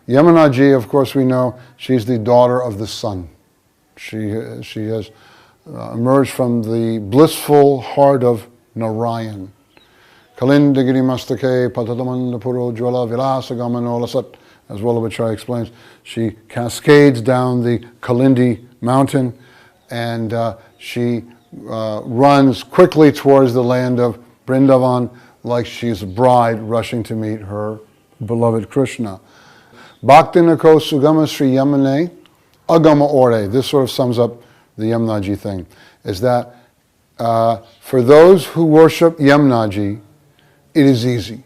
Yamuna Ji, of course we know, she's the daughter of the sun. She has emerged from the blissful heart of Narayan. Kalindagiri Mastake Patatamanda Puro Jwala Vilasa Gamanolasat, as Vallabhacharya explains, she cascades down the Kalindi mountain and she runs quickly towards the land of Vrindavan like she's a bride rushing to meet her beloved Krishna. Bhaktinako Sugama Shri Yamune Agama Ore. This sort of sums up the Yamunaji thing, is that for those who worship Yamunaji, it is easy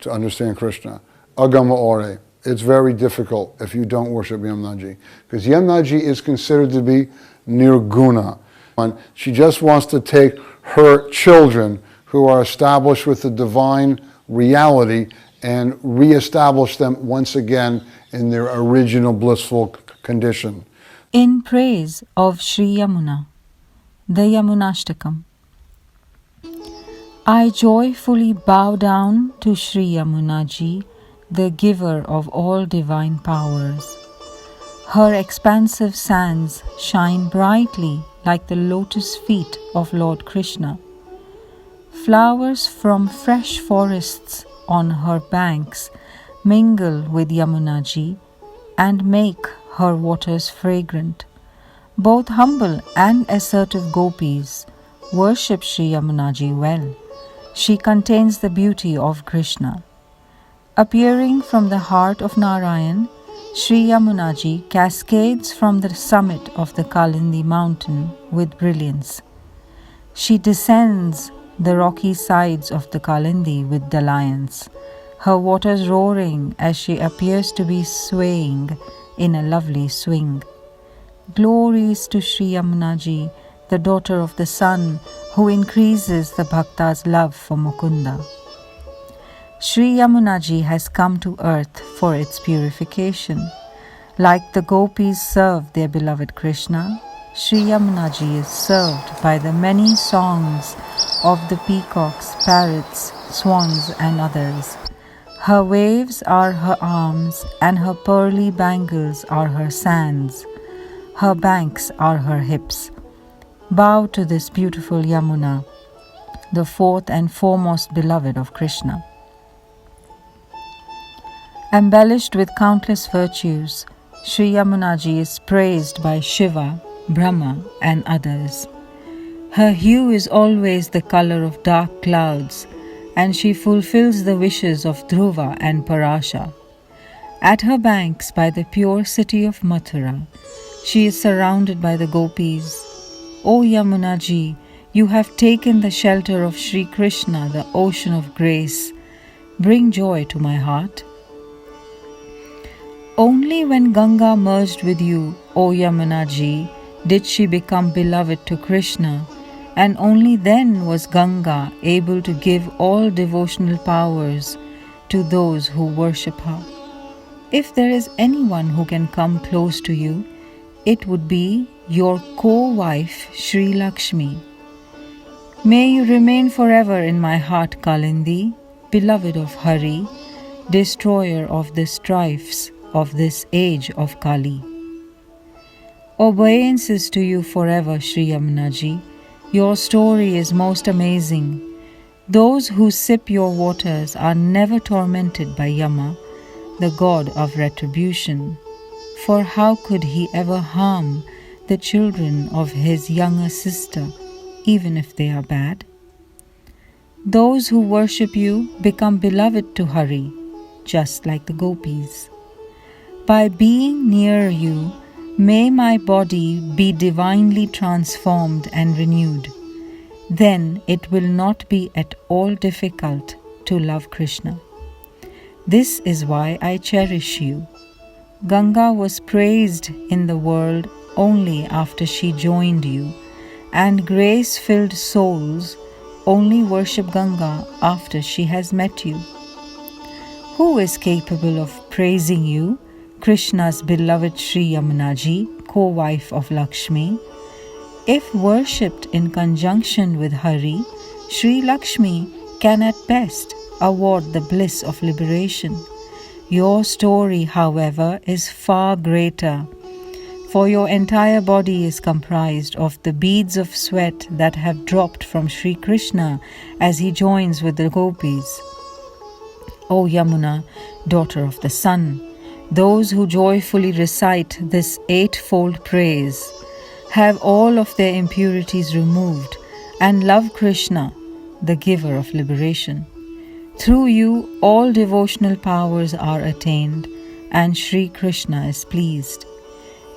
to understand Krishna. Agama Ore. It's very difficult if you don't worship Yamunaji, because Yamunaji is considered to be nirguna. She just wants to take her children who are established with the divine reality and re-establish them once again in their original blissful condition. In praise of Shri Yamuna, the Yamunashtakam. I joyfully bow down to Shri Yamuna Ji, the giver of all divine powers. Her expansive sands shine brightly like the lotus feet of Lord Krishna. Flowers from fresh forests on her banks mingle with Yamuna Ji and make her waters fragrant. Both humble and assertive gopis worship Shri Yamuna Ji well. She contains the beauty of Krishna. Appearing from the heart of Narayan, Shri Yamuna Ji cascades from the summit of the Kalindi mountain with brilliance. She descends the rocky sides of the Kalindi with dalliance, her waters roaring as she appears to be swaying in a lovely swing. Glories to Shri Yamuna Ji, the daughter of the sun, who increases the bhakta's love for Mukunda. Shri Yamuna Ji has come to earth for its purification. Like the gopis serve their beloved Krishna, Shri Yamuna Ji is served by the many songs of the peacocks, parrots, swans and others. Her waves are her arms and her pearly bangles are her sands. Her banks are her hips. Bow to this beautiful Yamuna, the fourth and foremost beloved of Krishna. Embellished with countless virtues, Shri Yamuna Ji is praised by Shiva, Brahma and others. Her hue is always the color of dark clouds, and she fulfills the wishes of Dhruva and Parasha. At her banks by the pure city of Mathura, she is surrounded by the gopis. O Yamuna Ji, you have taken the shelter of Shri Krishna, the ocean of grace. Bring joy to my heart. Only when Ganga merged with you, O Yamuna Ji, did she become beloved to Krishna, and only then was Ganga able to give all devotional powers to those who worship her. If there is anyone who can come close to you, it would be your co-wife Shri Lakshmi. May you remain forever in my heart, Kalindi, beloved of Hari, destroyer of the strifes of this age of Kali. Obeisances to you forever, Shri Yamuna Ji. Your story is most amazing. Those who sip your waters are never tormented by Yama, the god of retribution. For how could he ever harm the children of his younger sister, even if they are bad? Those who worship you become beloved to Hari, just like the gopis. By being near you, may my body be divinely transformed and renewed. Then it will not be at all difficult to love Krishna. This is why I cherish you. Ganga was praised in the world only after she joined you, and grace-filled souls only worship Ganga after she has met you. Who is capable of praising you, Krishna's beloved Shri Yamuna Ji, co-wife of Lakshmi? If worshipped in conjunction with Hari, Shri Lakshmi can at best award the bliss of liberation. Your story, however, is far greater, for your entire body is comprised of the beads of sweat that have dropped from Sri Krishna as he joins with the gopis. O Yamuna, daughter of the sun, those who joyfully recite this eightfold praise have all of their impurities removed and love Krishna, the giver of liberation. Through you, all devotional powers are attained, and Sri Krishna is pleased.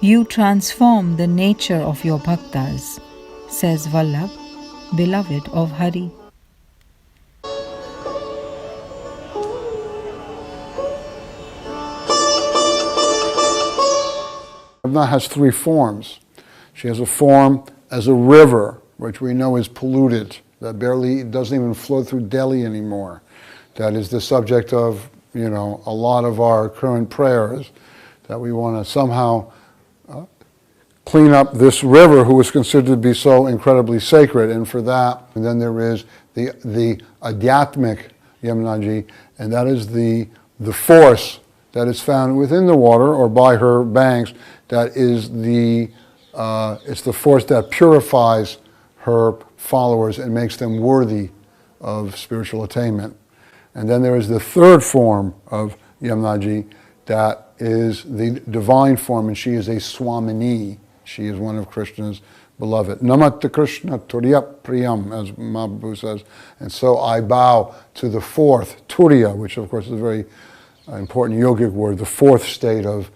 You transform the nature of your bhaktas, says Vallabh, beloved of Hari. Yamuna has three forms. She has a form as a river, which we know is polluted, that barely doesn't even flow through Delhi anymore. That is the subject of, a lot of our current prayers, that we want to somehow clean up this river who is considered to be so incredibly sacred. And for that, and then there is the Adhyatmic Yamunaji, and that is the force that is found within the water or by her banks. That is it's the force that purifies her followers and makes them worthy of spiritual attainment. And then there is the third form of Yamunaji, that is the divine form, and she is a Swamini. She is one of Krishna's beloved. Namaste Krishna Turiya Priyam, as Mahaprabhu says. And so I bow to the fourth, Turiya, which of course is a very important yogic word, the fourth state of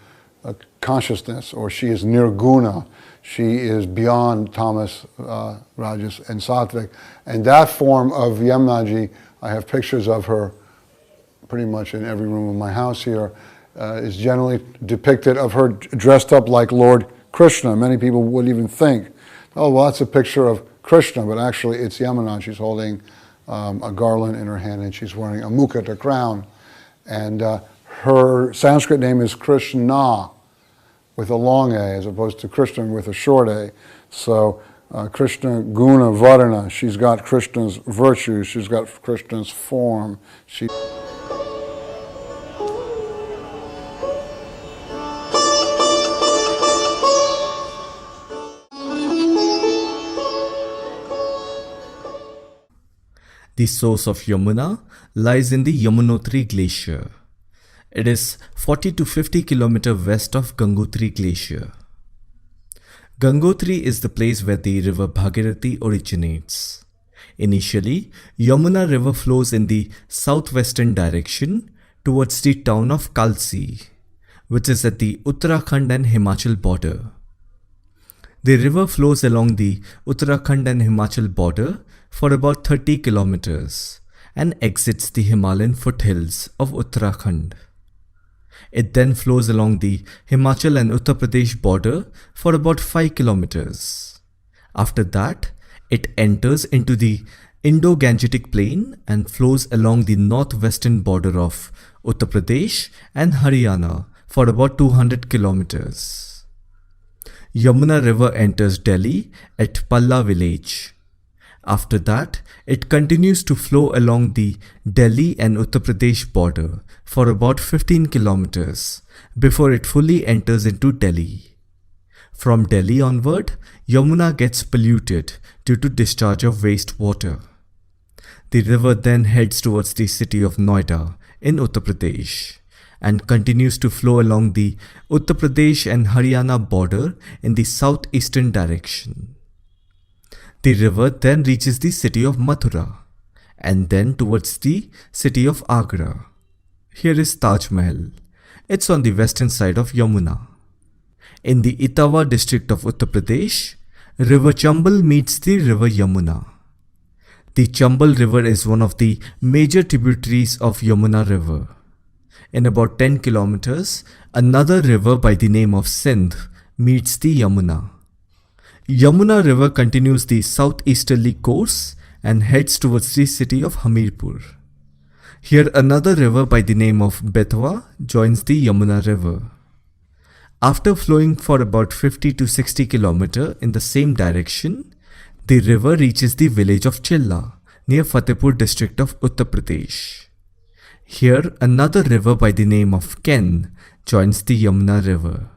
consciousness, or she is Nirguna. She is beyond tamas, rajas, and sattvic. And that form of Yamunaji, I have pictures of her pretty much in every room of my house here, is generally depicted of her dressed up like Lord Krishna. Many people would even think, oh, well, that's a picture of Krishna, but actually it's Yamuna. She's holding a garland in her hand, and she's wearing a mukut, a crown. And her Sanskrit name is Krishna, with a long A, as opposed to Krishna with a short A. So Krishna Guna Varna, she's got Krishna's virtue, she's got Krishna's form. The source of Yamuna lies in the Yamunotri Glacier. It is 40 to 50 km west of Gangotri Glacier. Gangotri is the place where the river Bhagirathi originates. Initially, Yamuna River flows in the southwestern direction towards the town of Kalsi, which is at the Uttarakhand and Himachal border. The river flows along the Uttarakhand and Himachal border for about 30 kilometers and exits the Himalayan foothills of Uttarakhand. It then flows along the Himachal and Uttar Pradesh border for about 5 kilometers. After that, it enters into the Indo-Gangetic plain and flows along the northwestern border of Uttar Pradesh and Haryana for about 200 kilometers. Yamuna River enters Delhi at Palla village. After that, it continues to flow along the Delhi and Uttar Pradesh border for about 15 kilometers before it fully enters into Delhi. From Delhi onward, Yamuna gets polluted due to discharge of wastewater. The river then heads towards the city of Noida in Uttar Pradesh and continues to flow along the Uttar Pradesh and Haryana border in the southeastern direction. The river then reaches the city of Mathura and then towards the city of Agra. Here is Taj Mahal. It's on the western side of Yamuna. In the Etawah district of Uttar Pradesh, River Chambal meets the River Yamuna. The Chambal River is one of the major tributaries of Yamuna River. In about 10 kilometers, another river by the name of Sindh meets the Yamuna. Yamuna River continues the southeasterly course and heads towards the city of Hamirpur. Here another river by the name of Betwa joins the Yamuna River. After flowing for about 50 to 60 km in the same direction, the river reaches the village of Chilla near Fatehpur district of Uttar Pradesh. Here, another river by the name of Ken joins the Yamuna River.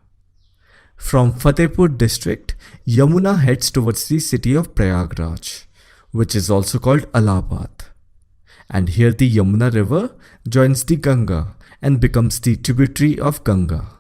From Fatehpur district, Yamuna heads towards the city of Prayagraj, which is also called Allahabad. And here the Yamuna River joins the Ganga and becomes the tributary of Ganga.